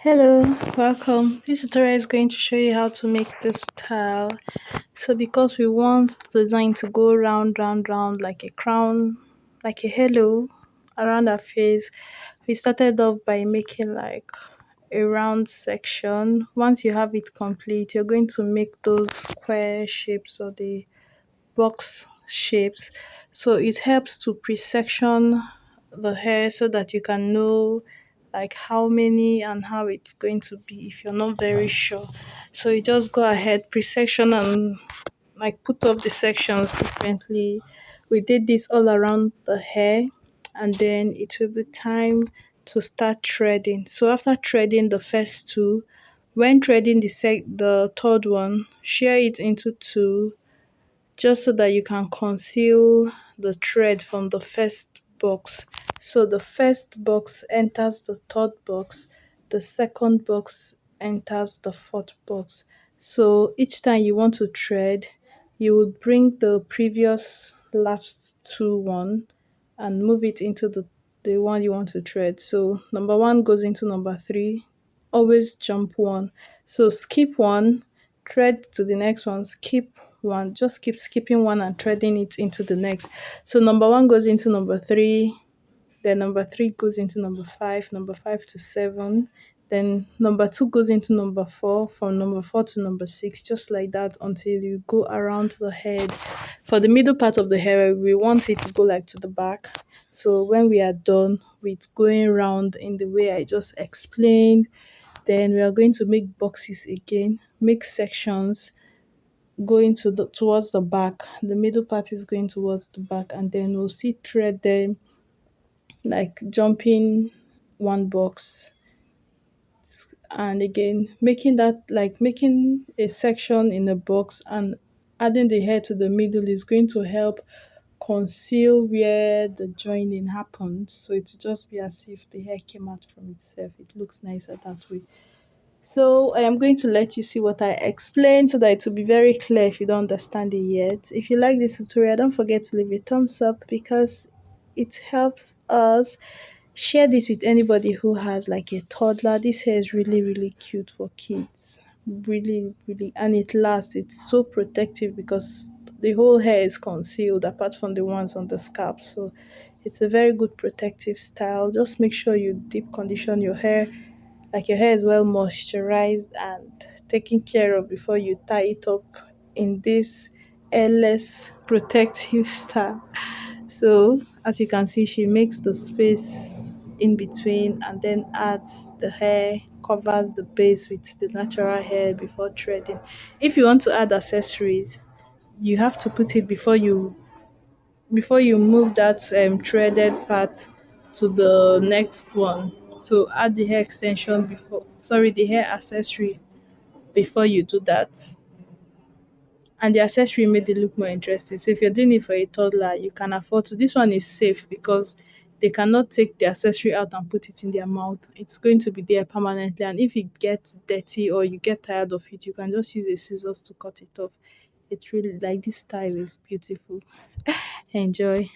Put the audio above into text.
Hello, welcome. This tutorial is going to show you how to make this style. So because we want the design to go round, round, round like a crown, like a halo around our face, we started off by making like a round section. Once you have it complete, you're going to make those square shapes or the box shapes. So it helps to pre-section the hair so that you can know like how many and how it's going to be if you're not very sure. So you just go ahead, pre-section, and like put up the sections differently. We did this all around the hair, and then it will be time to start threading. So after threading the first two, when threading the third one, share it into two just so that you can conceal the thread from the first box. So the first box enters the third box, the second box enters the fourth box. So each time you want to thread, you would bring the previous last one and move it into the one you want to thread. So number one goes into number three, always jump one. So skip one, thread to the next one, skip one, just keep skipping one and threading it into the next. So number one goes into number three, then number three goes into number five to seven, then number two goes into number four, from number four to number six, just like that until you go around the head. For the middle part of the hair, we want it to go like to the back. So when we are done with going round in the way I just explained, then we are going to make boxes again, make sections going towards the back. The middle part is going towards the back, and then we'll still thread them like jumping one box, and again making that, like making a section in a box and adding the hair to the middle is going to help conceal where the joining happened, so it will just be as if the hair came out from itself. It looks nicer that way. So I am going to let you see what I explained so that it will be very clear if you don't understand it yet. If you like this tutorial, don't forget to leave a thumbs up because it helps us. Share this with anybody who has like a toddler. This hair is really, really cute for kids. Really, really, and it lasts. It's so protective because the whole hair is concealed apart from the ones on the scalp. So it's a very good protective style. Just make sure you deep condition your hair, like your hair is well moisturized and taken care of before you tie it up in this airless protective style. So as you can see, she makes the space in between and then adds the hair, covers the base with the natural hair before threading. If you want to add accessories, you have to put it before you move that threaded part to the next one. So add the hair extension before, sorry, the hair accessory before you do that. And the accessory made it look more interesting. So if you're doing it for a toddler, you can afford to. This one is safe because they cannot take the accessory out and put it in their mouth. It's going to be there permanently. And if it gets dirty or you get tired of it, you can just use a scissors to cut it off. It's really like, this style is beautiful. Enjoy.